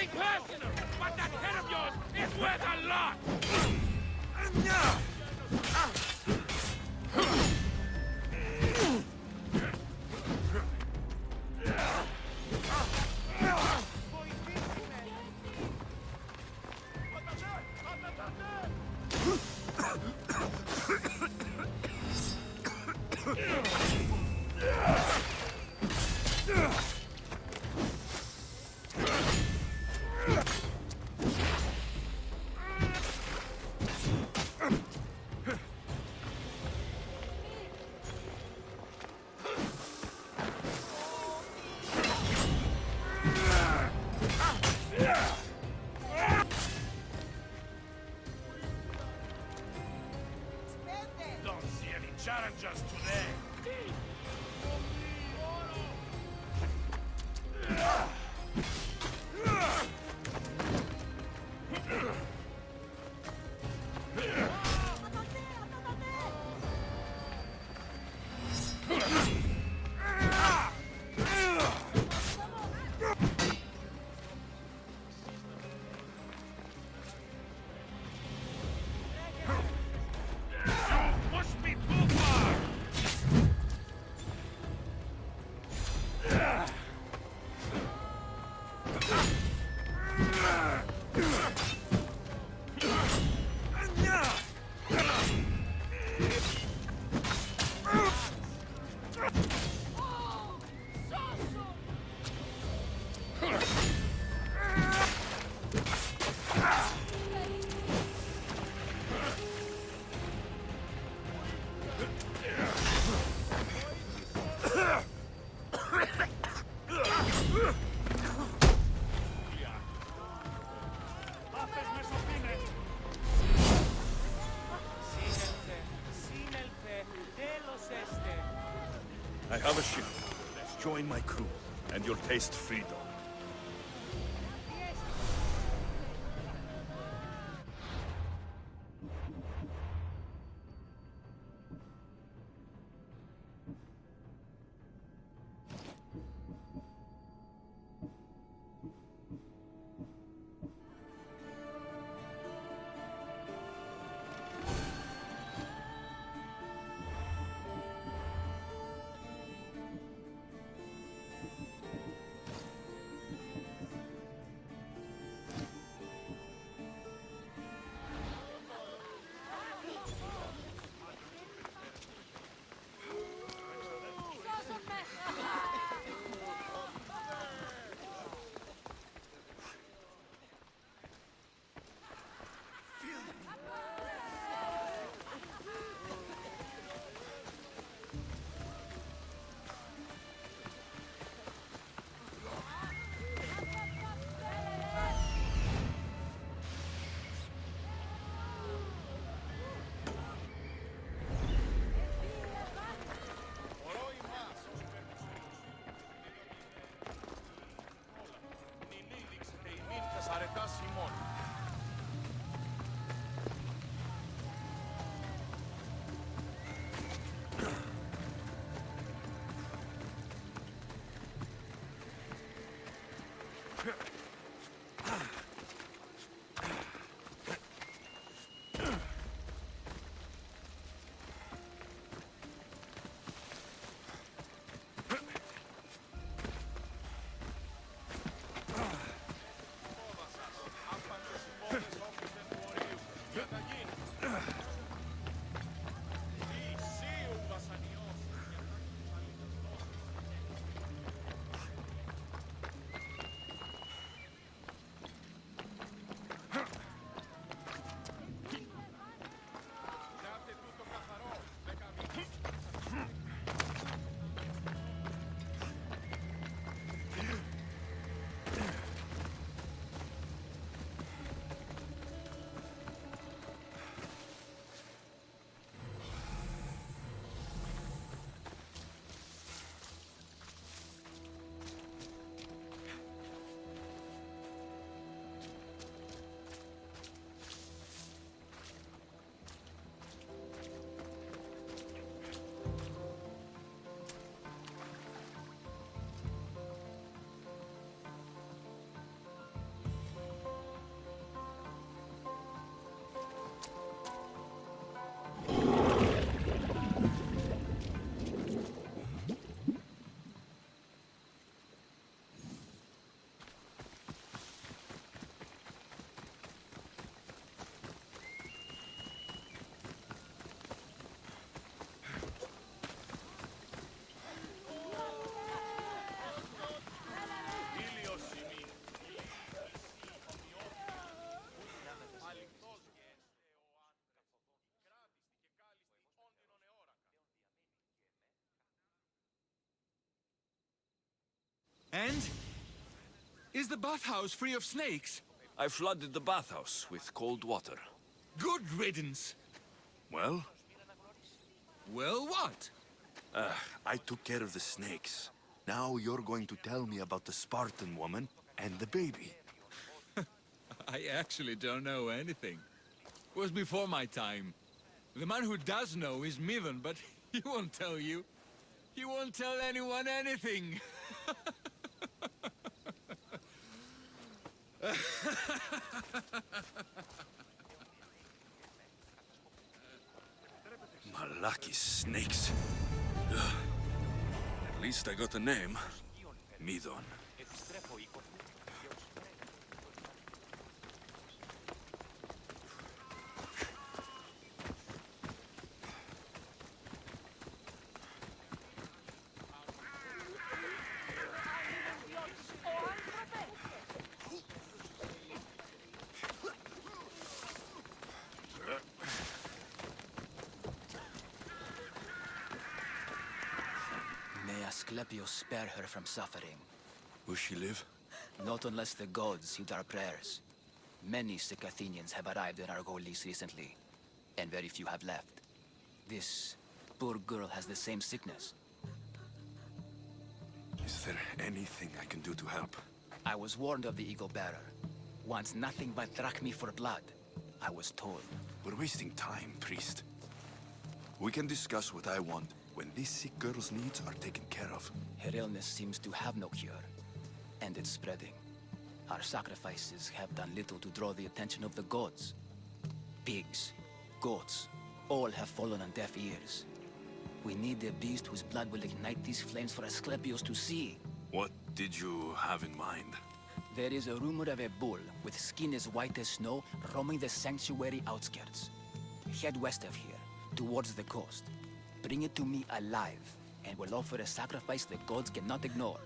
nothing personal, but that head of yours is worth a lot! Challengers today. I have a ship. Let's join my crew, and you'll taste freedom. And? Is the bathhouse free of snakes? I flooded the bathhouse with cold water. Good riddance. Well, Well, what? I took care of the snakes. Now you're going to tell me about the Spartan woman and the baby. I actually don't know anything. It was before my time. The man who does know is Mivan, but he won't tell you. He won't tell anyone anything. Malaki snakes. Ugh. At least I got a name. Midon. May Asclepius spare her from suffering. Will she live? Not unless the gods heed our prayers. Many sick Athenians have arrived in Argolis recently, and very few have left. This poor girl has the same sickness. Is there anything I can do to help? I was warned of the Eagle Bearer. Wants nothing but drachmi for blood, I was told. We're wasting time, priest. We can discuss what I want when this sick girl's needs are taken care of. Her illness seems to have no cure, and it's spreading. Our sacrifices have done little to draw the attention of the gods. Pigs, goats, all have fallen on deaf ears. We need a beast whose blood will ignite these flames for Asclepius to see. What did you have in mind? There is a rumor of a bull with skin as white as snow roaming the sanctuary outskirts. Head west of here, towards the coast. Bring it to me alive, and we'll offer a sacrifice the gods cannot ignore.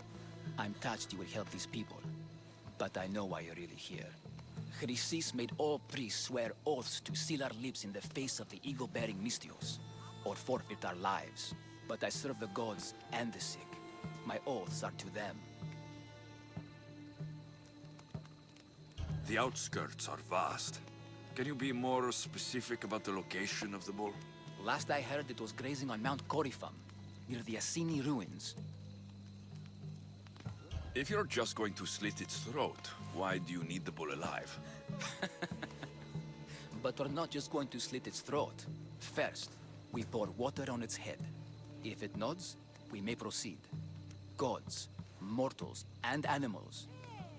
I'm touched you will help these people, but I know why you're really here. Chrysis made all priests swear oaths to seal our lips in the face of the eagle-bearing Mystios, or forfeit our lives. But I serve the gods and the sick. My oaths are to them. The outskirts are vast. Can you be more specific about the location of the bull? Last I heard, it was grazing on Mount Corifum, near the Assini ruins. If you're just going to slit its throat, why do you need the bull alive? But we're not just going to slit its throat. First, we pour water on its head. If it nods, we may proceed. Gods, mortals, and animals,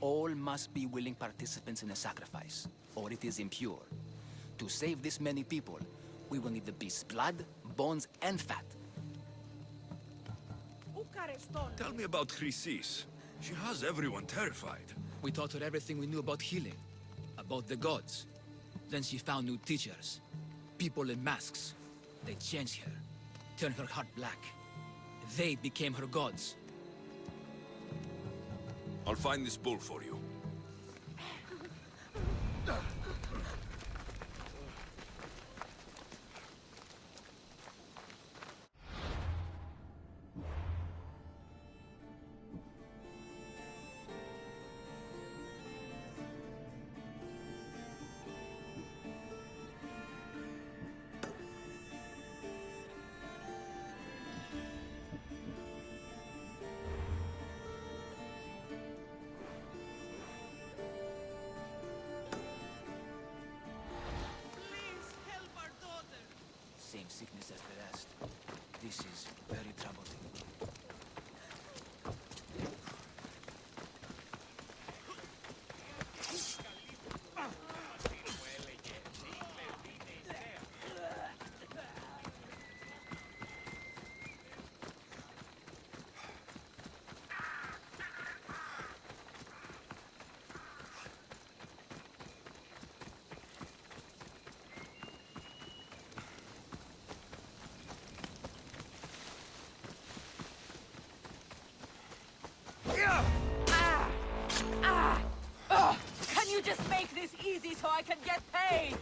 all must be willing participants in a sacrifice, or it is impure. To save this many people, we will need the beast's blood, bones, and fat. Tell me about Chrysis. She has everyone terrified. We taught her everything we knew about healing, about the gods. Then she found new teachers, people in masks. They changed her, turned her heart black. They became her gods. I'll find this bull for you. Same sickness as the rest. This is very troubling. Can you just make this easy so I can get paid?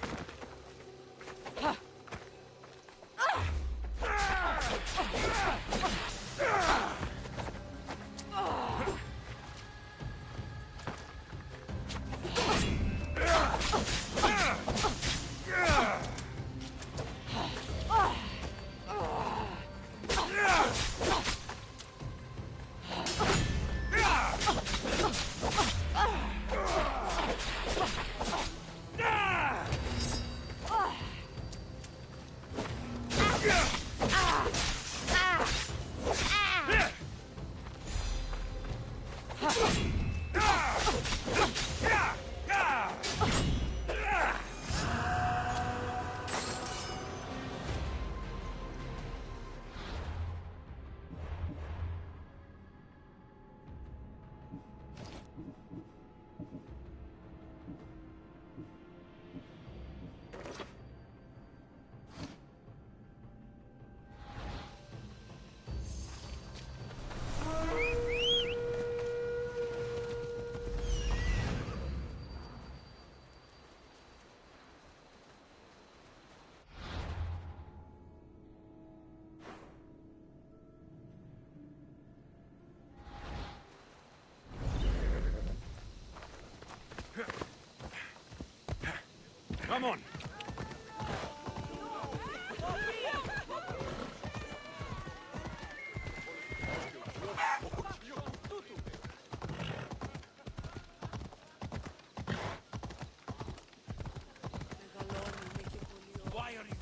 Come on.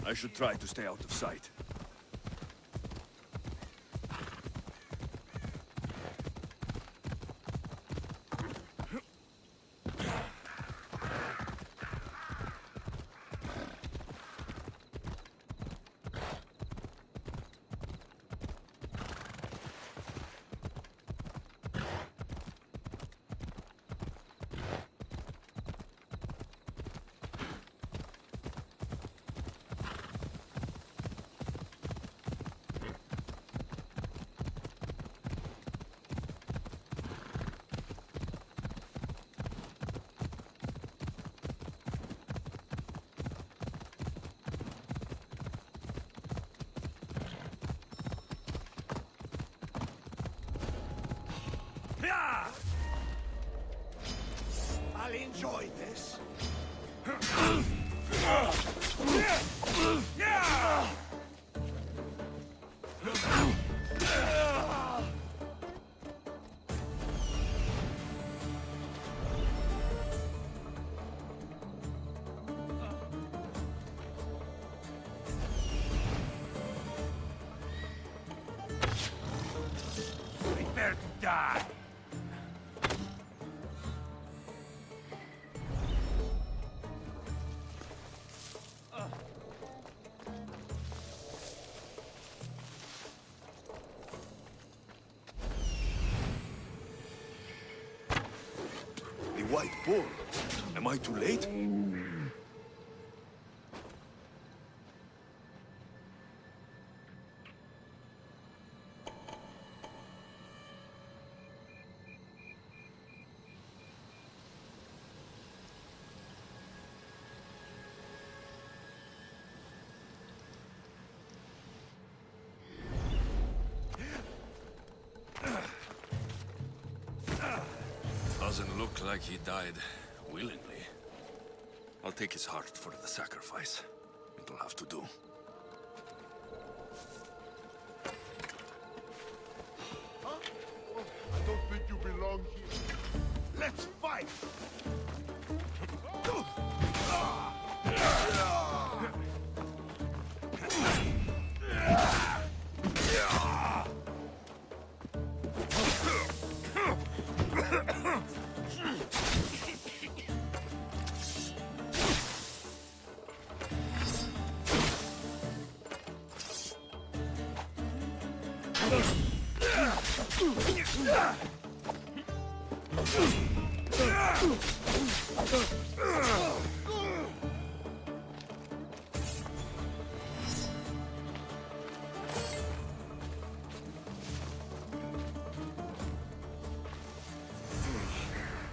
I should try to stay out of sight. I'll enjoy this. Prepare to die. The White Bull. Am I too late? Doesn't look like he died willingly. I'll take his heart for the sacrifice. It'll have to do. Huh? Oh, I don't think you belong here. Let's fight!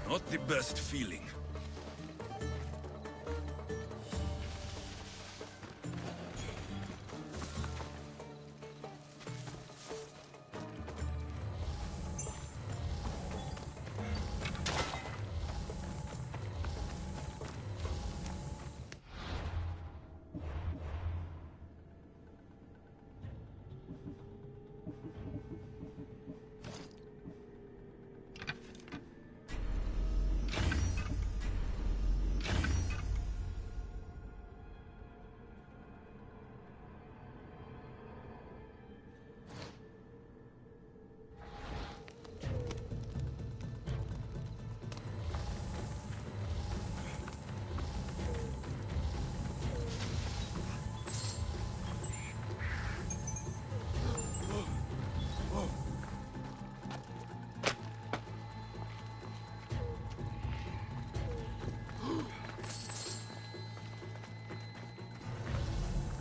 Not the best feeling.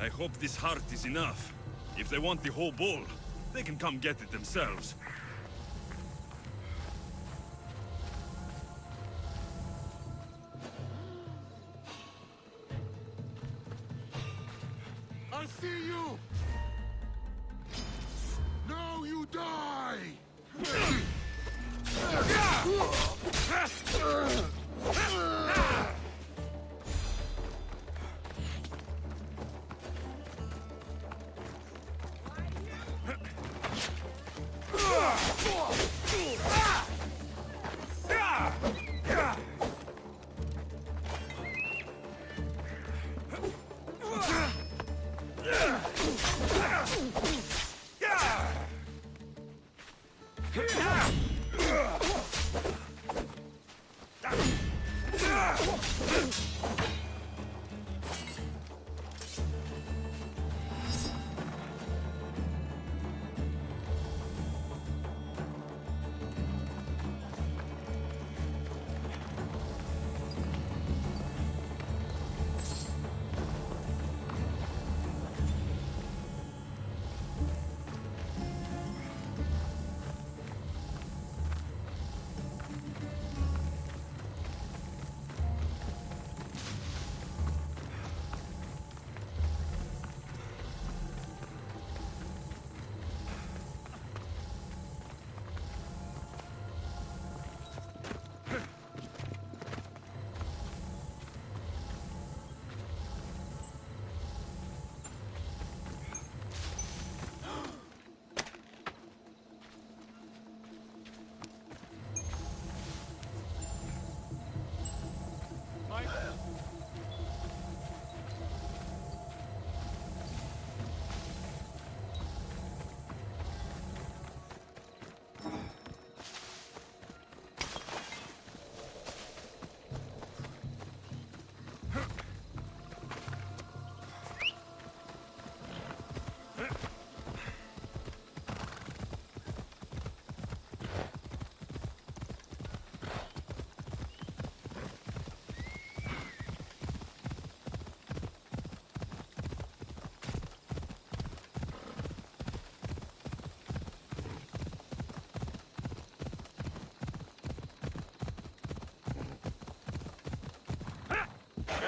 I hope this heart is enough. If they want the whole bull, they can come get it themselves. I see you! Now you die!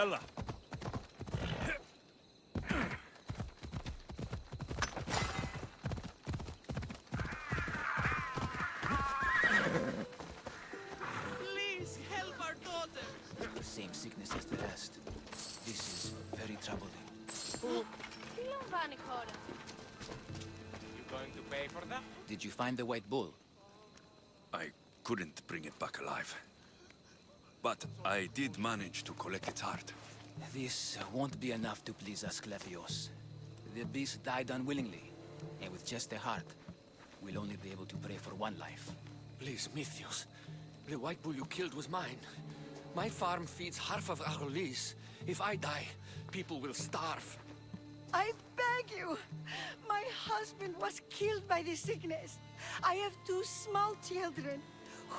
Yalla. Please help our daughter. The same sickness as the rest. This is very troubling. Τι λαμβάνει η χώρα? You going to pay for that? Did you find the white bull? I couldn't bring it back alive. But I did manage to collect its heart. This won't be enough to please Asclepios. The beast died unwillingly, and with just the heart, we'll only be able to pray for one life. Please, Mythios. The white bull you killed was mine. My farm feeds half of our lease. If I die, people will starve. I beg you! My husband was killed by the sickness. I have 2 small children.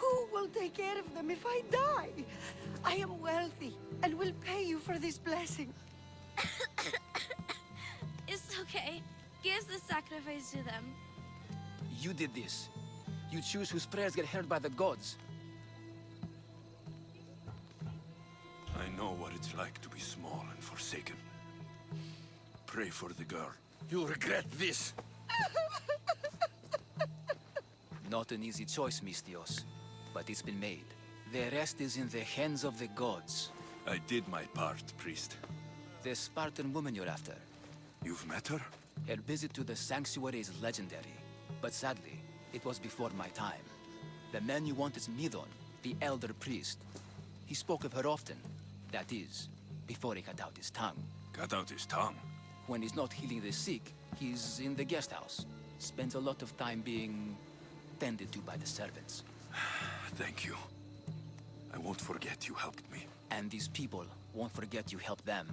Who will take care of them if I die? I am wealthy and will pay you for this blessing. It's okay. Give the sacrifice to them. You did this. You choose whose prayers get heard by the gods. I know what it's like to be small and forsaken. Pray for the girl. You'll regret this. Not an easy choice, Mystios, but it's been made. The rest is in the hands of the gods. I did my part, priest. The Spartan woman you're after. You've met her? Her visit to the sanctuary is legendary, but sadly, it was before my time. The man you want is Midon, the elder priest. He spoke of her often. That is, before he cut out his tongue. Cut out his tongue. When he's not healing the sick, he's in the guest house. Spends a lot of time being tended to by the servants. Thank you. I won't forget you helped me. And these people won't forget you helped them.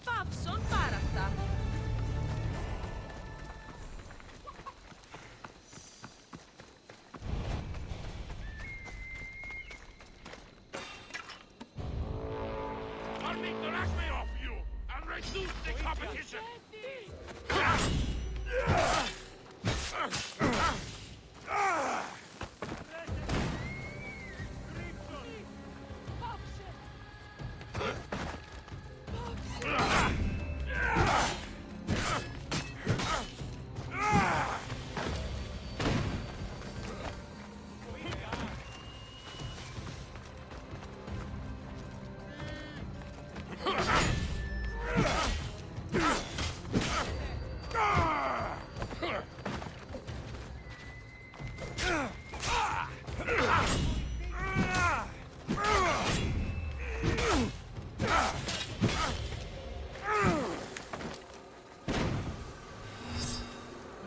Πάψον πάρα αυτά. I'll make the acme off you and reduce the competition.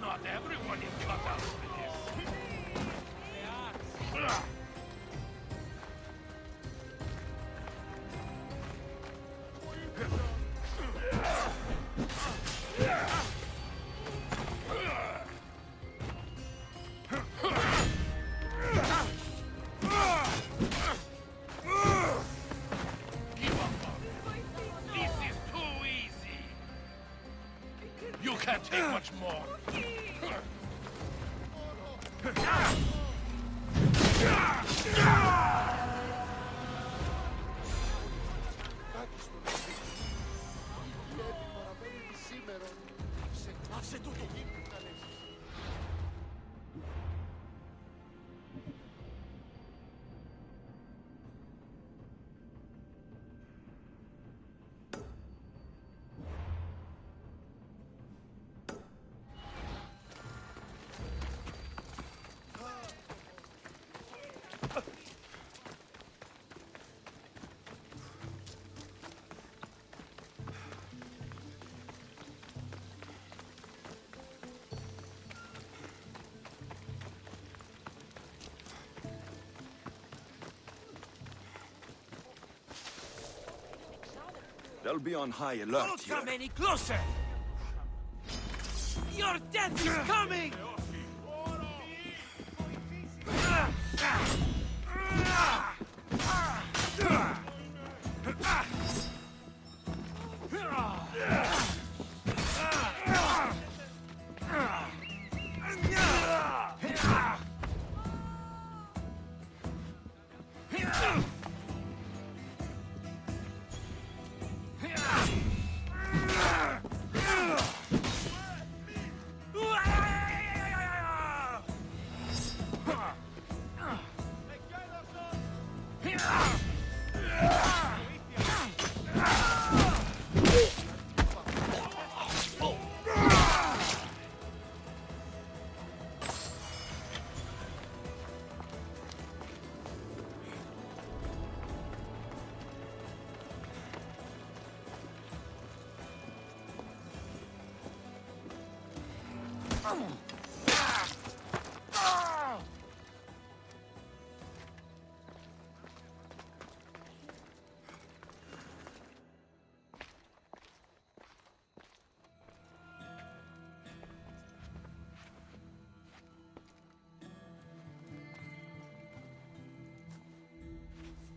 Not everyone is cut out for this. Give up on it. This is too easy. You can't take much more. Άσε τούτο. They'll be on high alert Don't here. come any closer! Your death is coming!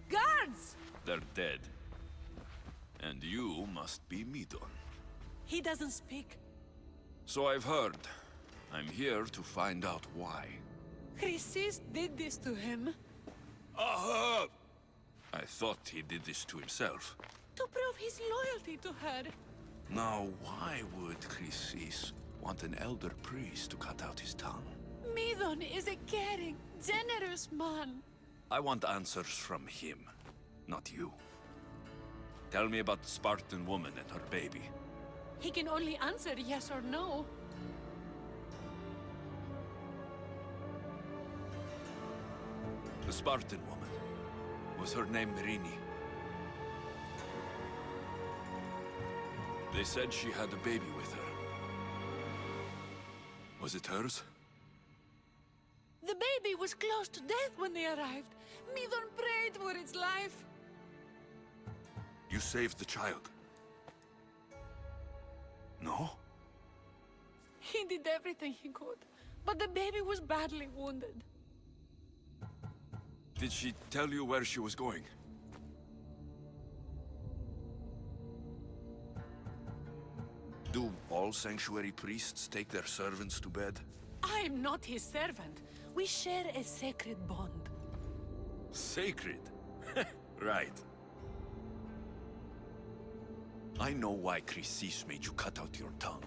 Guards! They're dead. And you must be Midon. He doesn't speak. So I've heard. I'm here to find out why. Chrysis did this to him. I thought he did this to himself. To prove his loyalty to her. Now, why would Chrysis want an elder priest to cut out his tongue? Midon is a caring, generous man. I want answers from him, not you. Tell me about the Spartan woman and her baby. He can only answer yes or no. The Spartan woman. Was her name Mirini? They said she had a baby with her. Was it hers? The baby was close to death when they arrived. Midon prayed for its life. You saved the child. No? He did everything he could, but the baby was badly wounded. Did she tell you where she was going? Do all sanctuary priests take their servants to bed? I am not his servant. We share a sacred bond. Sacred? Right. I know why Chrysis made you cut out your tongue.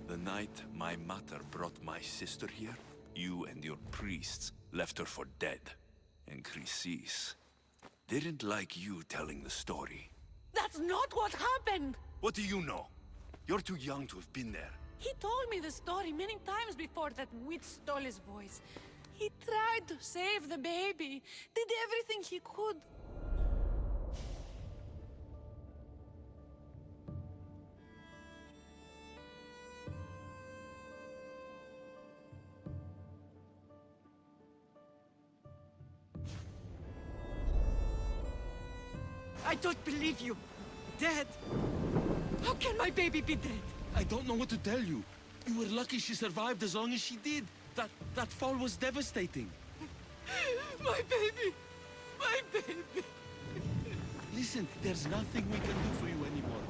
The night my mother brought my sister here, you and your priests left her for dead. And Chrysis didn't like you telling the story. That's not what happened! What do you know? You're too young to have been there. He told me the story many times before that witch stole his voice. He tried to save the baby, did everything he could. I don't believe you. Dead? How can my baby be dead? I don't know what to tell you. You were lucky she survived as long as she did. That fall was devastating. My baby! My baby! Listen, there's nothing we can do for you anymore.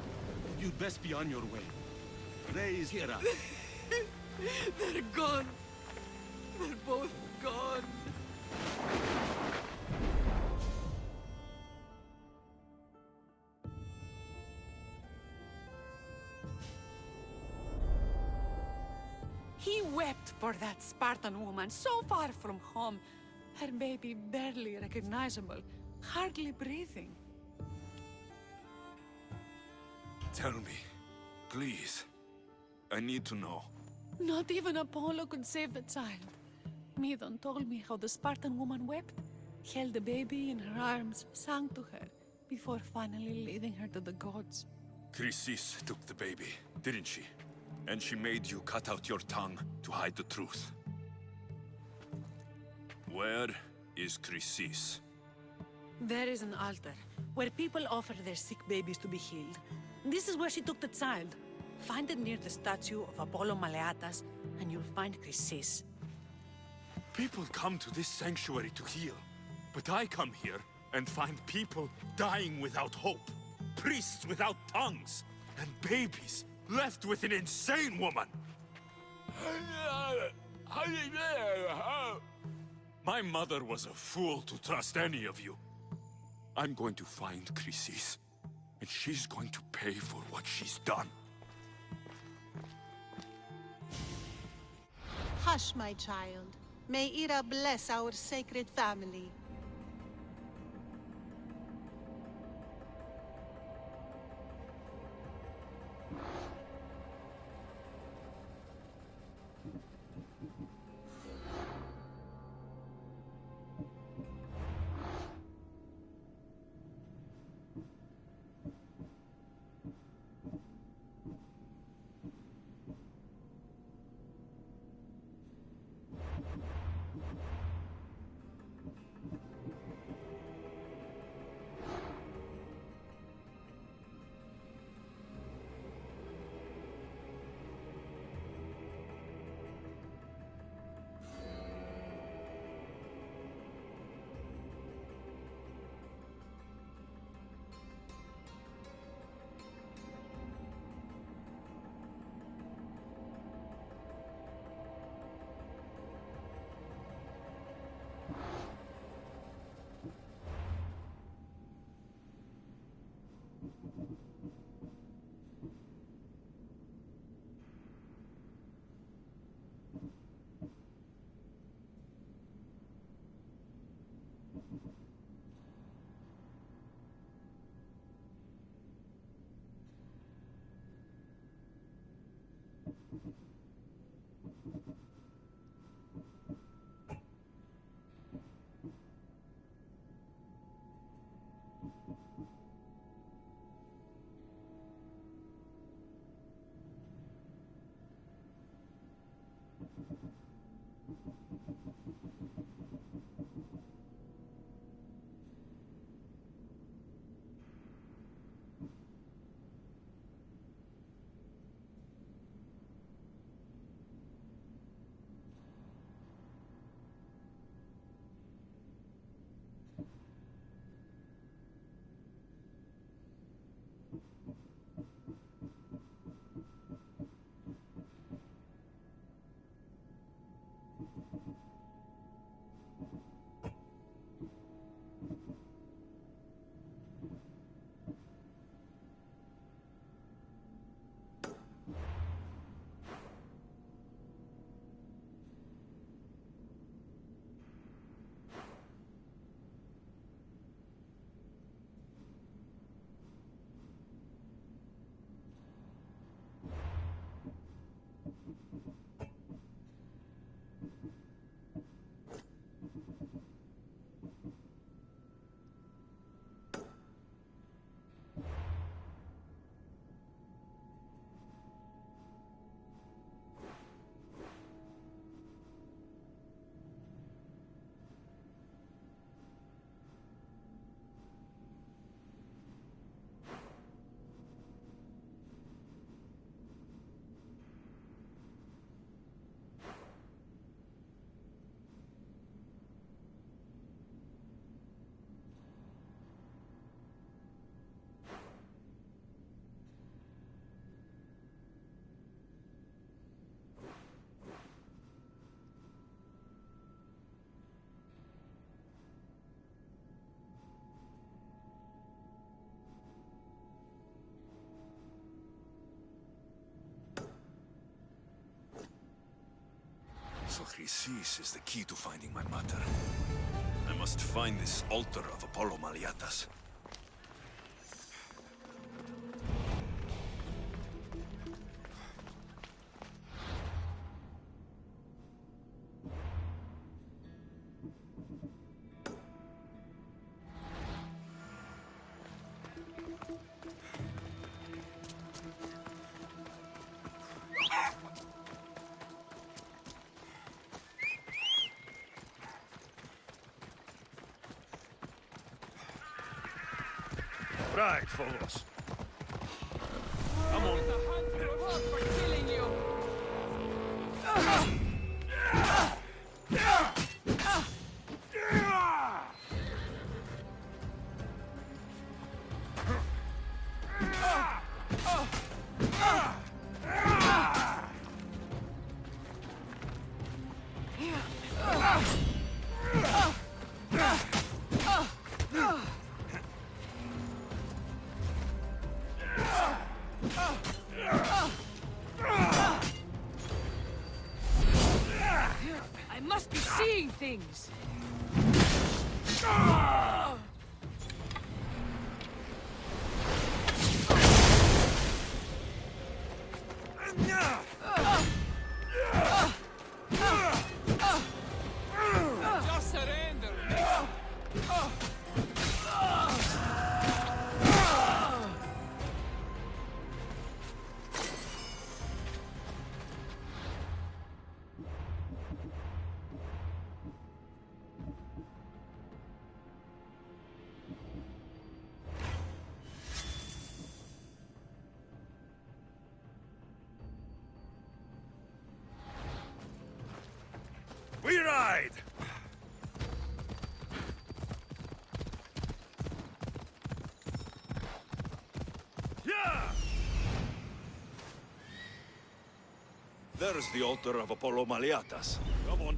You'd best be on your way. Raise here up. They're gone. They're both gone. He wept for that Spartan woman so far from home. Her baby barely recognizable, hardly breathing. Tell me, please. I need to know. Not even Apollo could save the child. Midon told me how the Spartan woman wept, held the baby in her arms, sang to her, before finally leading her to the gods. Chrysis took the baby, didn't she? And she made you cut out your tongue to hide the truth. Where is Chrysis? There is an altar, where people offer their sick babies to be healed. This is where she took the child. Find it near the statue of Apollo Maleatas, and you'll find Chrysis. People come to this sanctuary to heal. But I come here and find people dying without hope. Priests without tongues. And babies left with an insane woman. My mother was a fool to trust any of you. I'm going to find Chrysis, and she's going to pay for what she's done. Hush, my child. May Ira bless our sacred family. So Chrysis is the key to finding my mother. I must find this altar of Apollo Maliatas. Right, follows. Come on. For killing you. I must be seeing things. Just surrender. We ride! Yeah! There's the altar of Apollo Maliatas. Come on.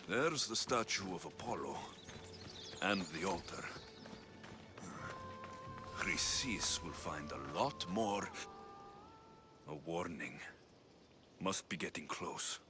There's the statue of Apollo. And the altar. Chrysis will find a lot more. A warning. Must be getting close.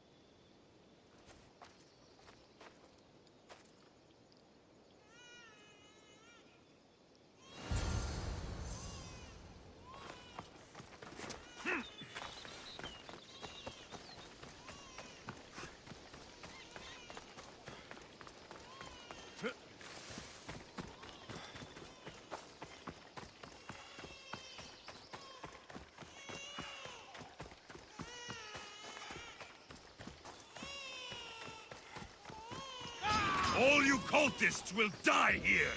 All you cultists will die here!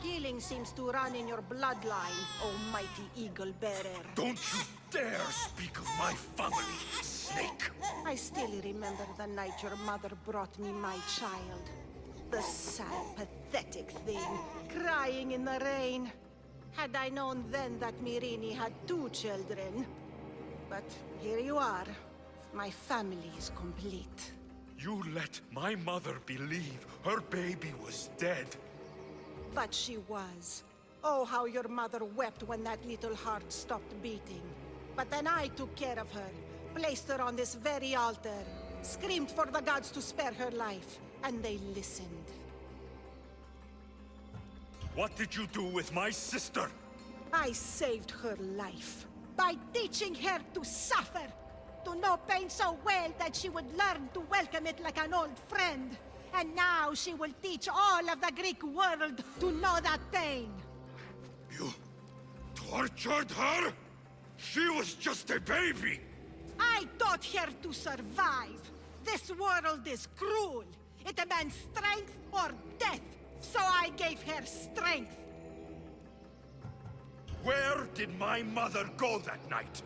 Killing seems to run in your bloodline, almighty eagle bearer. Don't you dare speak of my family, snake! I still remember the night your mother brought me my child. The sad, pathetic thing, crying in the rain. Had I known then that Mirini had 2 children. But here you are. My family is complete. You let my mother believe her baby was dead. But she was. Oh, how your mother wept when that little heart stopped beating. But then I took care of her, placed her on this very altar, screamed for the gods to spare her life, and they listened. What did you do with my sister? I saved her life by teaching her to suffer, to know pain so well that she would learn to welcome it like an old friend. And now she will teach all of the Greek world to know that pain. You tortured her? She was just a baby! I taught her to survive. This world is cruel. It demands strength or death. So I gave her strength. Where did my mother go that night?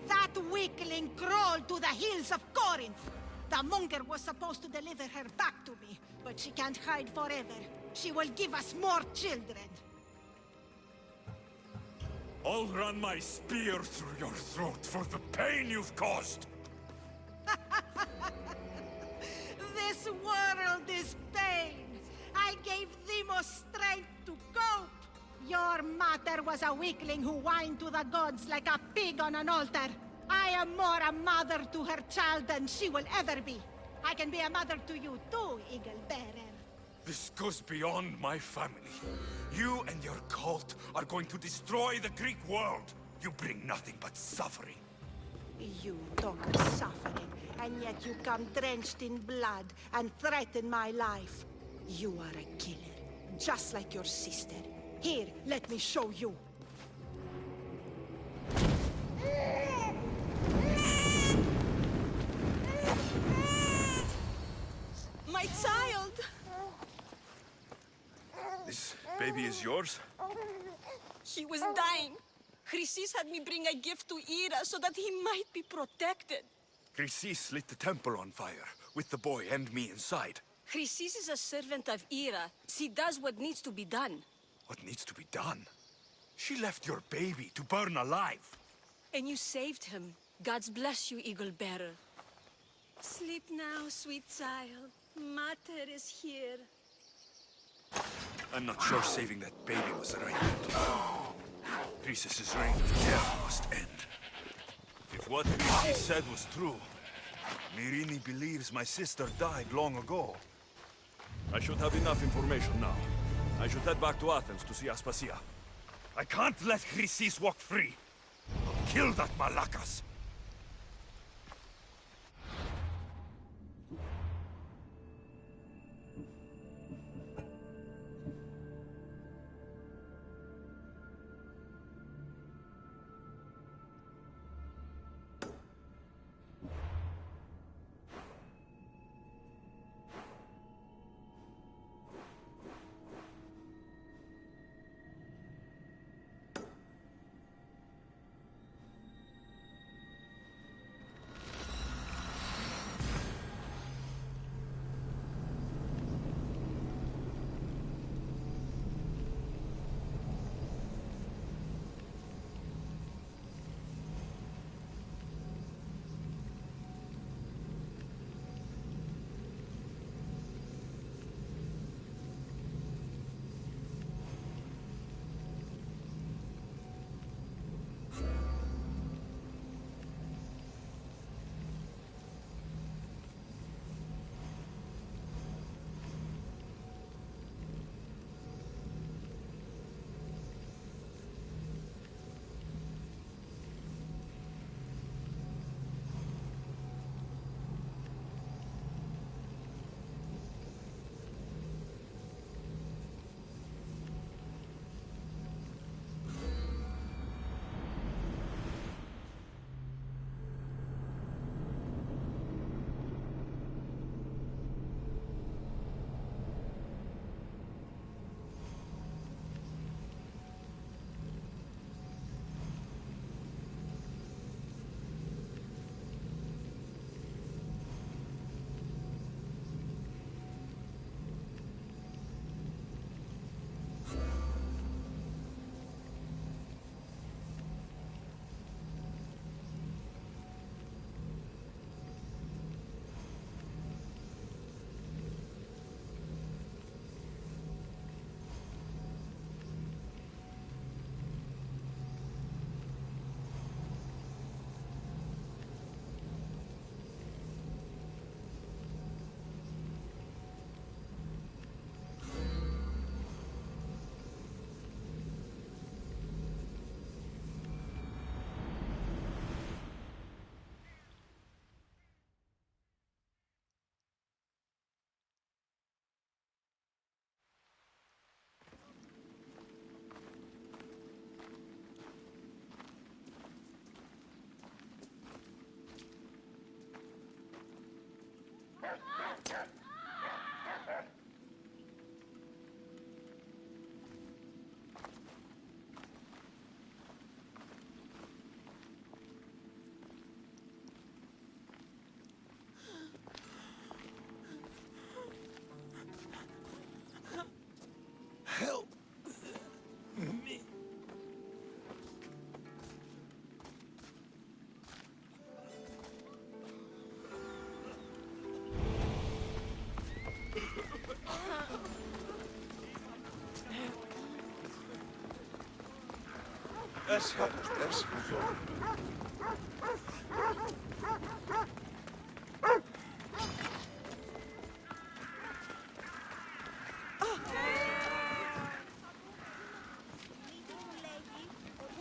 That weakling crawled to the hills of Corinth. The monger was supposed to deliver her back to me, but she can't hide forever. She will give us more children. I'll run my spear through your throat for the pain you've caused! This world is pain. I gave Demos strength to cope. Your mother was a weakling who whined to the gods like a pig on an altar. I am more a mother to her child than she will ever be. I can be a mother to you too, Eagle Bearer. This goes beyond my family. You and your cult are going to destroy the Greek world. You bring nothing but suffering. You talk of suffering, and yet you come drenched in blood and threaten my life. You are a killer, just like your sister. Here, let me show you. My child! This baby is yours? He was dying. Chrysis had me bring a gift to Ira so that he might be protected. Chrysis lit the temple on fire, with the boy and me inside. Chrysis is a servant of Ira. She does what needs to be done. What needs to be done? She left your baby to burn alive. And you saved him. God's bless you, Eagle Bearer. Sleep now, sweet child. Mater is here. I'm not sure saving that baby was the right thing to do. Chrysis' reign of terror must end. If what Chrysis said was true, Myrini believes my sister died long ago. I should have enough information now. I should head back to Athens to see Aspasia. I can't let Chrysis walk free. I'll kill that Malakas. Help me.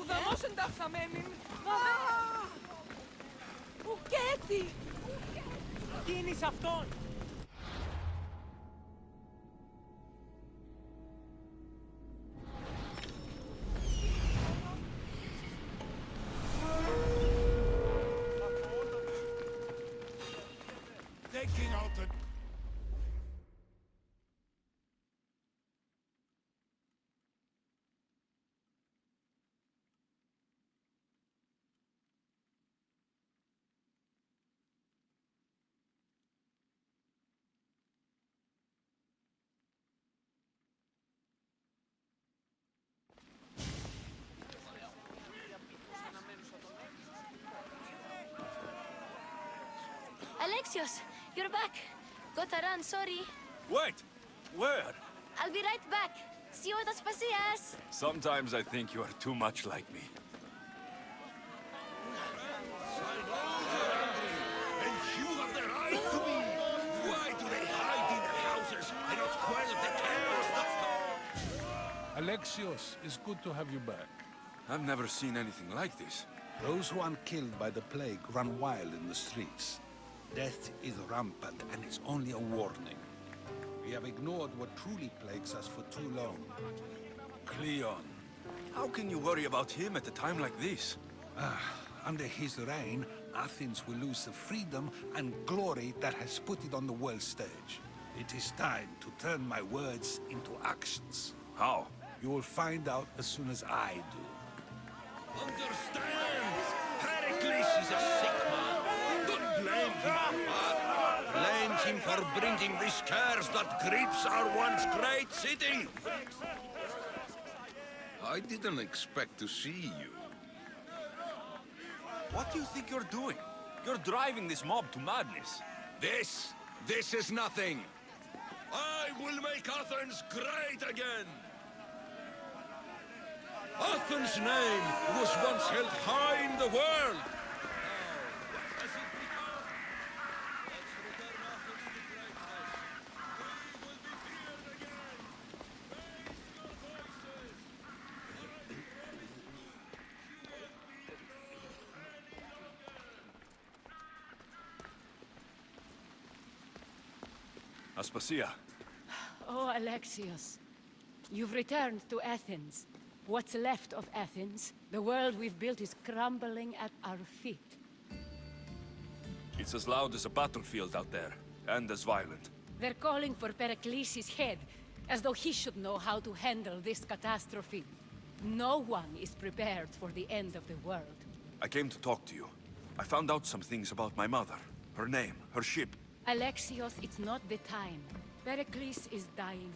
Ουδανός ενταχαμένην. Ουκέτη! Τι είναι σε αυτόν? Taking out the... Alexios, you're back. Gotta run, sorry. Wait! Where? I'll be right back. See you at Aspasias. Sometimes I think you are too much like me. And you have the right to be! Why do they hide in their houses and not quell the chaos that's... Alexios, it's good to have you back. I've never seen anything like this. Those who aren't killed by the plague run wild in the streets. Death is rampant, and it's only a warning. We have ignored what truly plagues us for too long. Cleon. How can you worry about him at a time like this? Under his reign, Athens will lose the freedom and glory that has put it on the world stage. It is time to turn my words into actions. How? You will find out as soon as I do. Understand! Pericles is a sick man. Don't blame him for that. Blame him for bringing the scares that grips our once great city. I didn't expect to see you. What do you think you're doing? You're driving this mob to madness. This is nothing. I will make Athens great again. Athens' name was once held high in the world. Aspasia. Oh, Alexios. You've returned to Athens. What's left of Athens, the world we've built is crumbling at our feet. It's as loud as a battlefield out there, and as violent. They're calling for Pericles' head, as though he should know how to handle this catastrophe. No one is prepared for the end of the world. I came to talk to you. I found out some things about my mother. Her name, her ship. Alexios, it's not the time. Pericles is dying.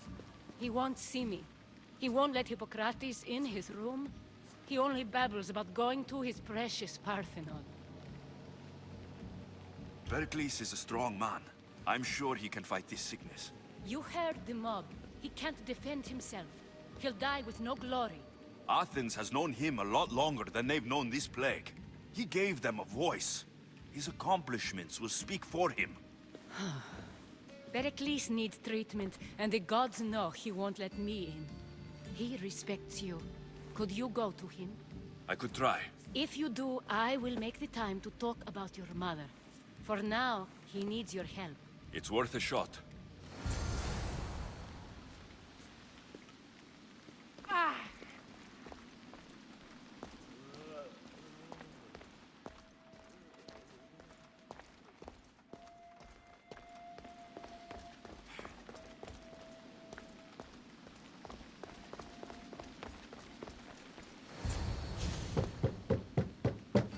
He won't see me. He won't let Hippocrates in his room. He only babbles about going to his precious Parthenon. Pericles is a strong man. I'm sure he can fight this sickness. You heard the mob. He can't defend himself. He'll die with no glory. Athens has known him a lot longer than they've known this plague. He gave them a voice. His accomplishments will speak for him. Pericles needs treatment, and the gods know he won't let me in. He respects you. Could you go to him? I could try. If you do, I will make the time to talk about your mother. For now, he needs your help. It's worth a shot.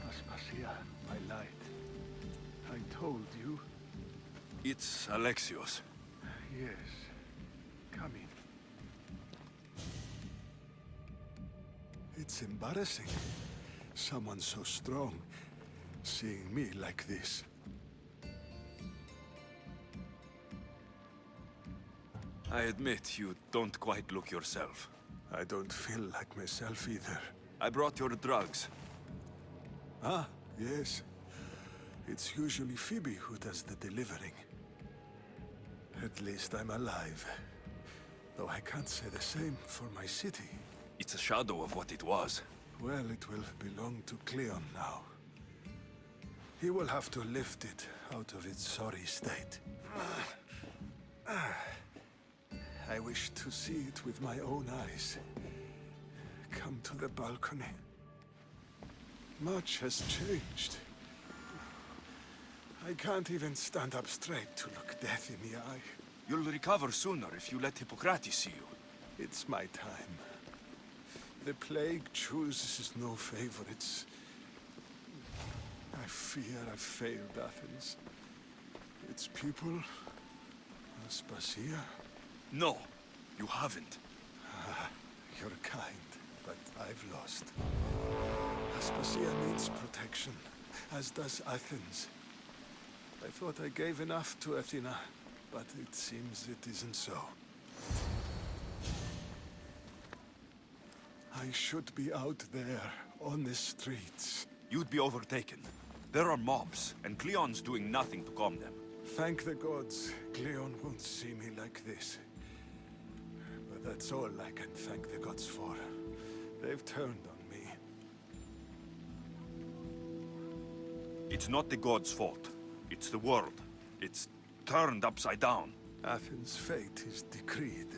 Aspasia, my light. I told you. It's Alexios. Yes. Come in. It's embarrassing. Someone so strong, seeing me like this. I admit you don't quite look yourself. I don't feel like myself either. I brought your drugs. Ah, yes. It's usually Phoebe who does the delivering. At least I'm alive. Though I can't say the same for my city. It's a shadow of what it was. Well, it will belong to Cleon now. He will have to lift it out of its sorry state. I wish to see it with my own eyes. Come to the balcony. Much has changed. I can't even stand up straight to look death in the eye. You'll recover sooner if you let Hippocrates see you. It's my time. The plague chooses no favorites. I fear I've failed Athens. Its people, Aspasia. No, you haven't. You're kind, but I've lost. Aspasia needs protection, as does Athens. I thought I gave enough to Athena, but it seems it isn't so. I should be out there, on the streets. You'd be overtaken. There are mobs, and Cleon's doing nothing to calm them. Thank the gods, Cleon won't see me like this. But that's all I can thank the gods for. They've turned on me. It's not the gods' fault. It's the world. It's turned upside down. Athens' fate is decreed.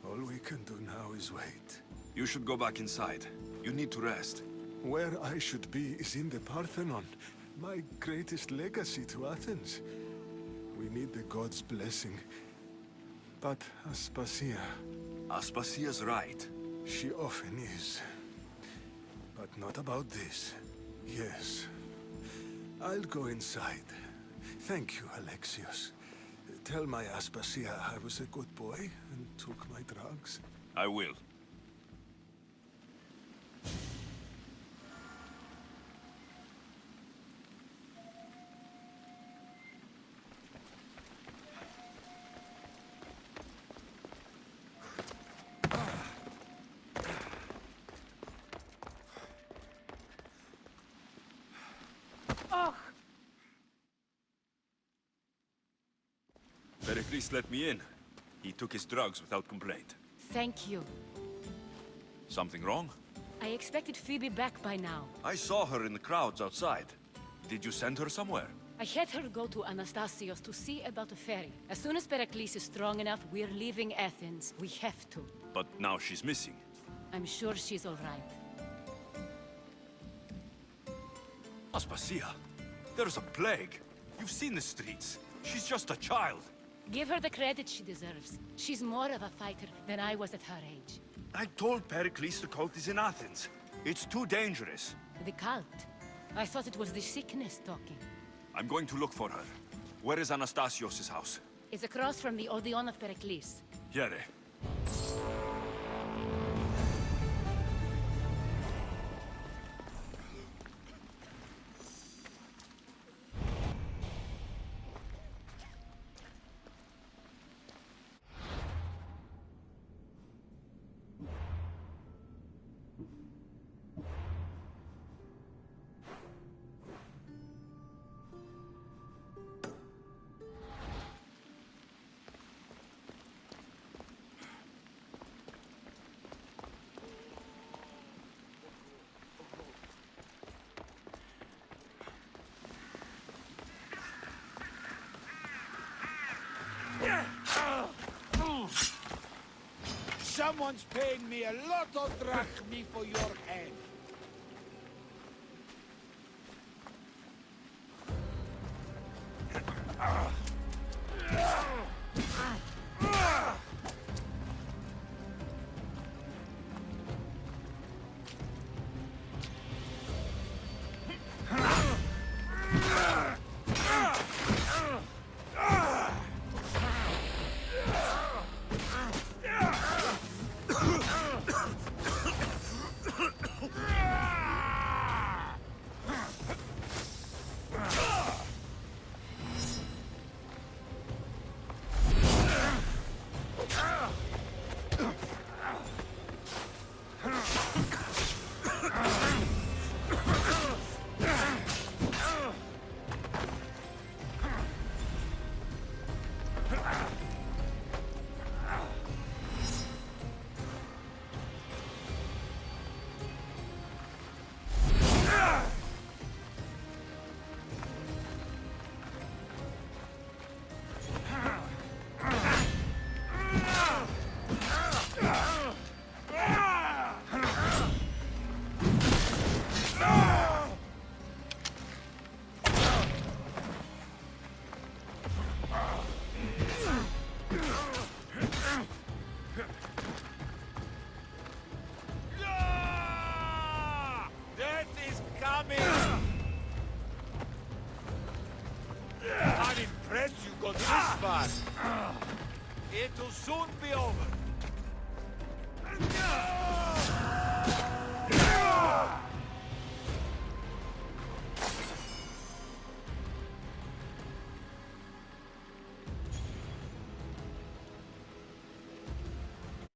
All we can do now is wait. You should go back inside. You need to rest. Where I should be is in the Parthenon, my greatest legacy to Athens. We need the gods' blessing. But Aspasia... Aspasia's right. She often is. But not about this. Yes. I'll go inside. Thank you, Alexios. Tell my Aspasia I was a good boy and took my drugs. I will. Pericles let me in. He took his drugs without complaint. Thank you. Something wrong? I expected Phoebe back by now. I saw her in the crowds outside. Did you send her somewhere? I had her go to Anastasios to see about a ferry. As soon as Pericles is strong enough, we're leaving Athens. We have to. But now she's missing. I'm sure she's all right. Aspasia, there's a plague. You've seen the streets. She's just a child. Give her the credit she deserves. She's more of a fighter than I was at her age. I told Pericles the cult is in Athens. It's too dangerous. The cult? I thought it was the sickness talking. I'm going to look for her. Where is Anastasios' house? It's across from the Odeon of Pericles. Here. Someone's paying me a lot of drachmi for your head.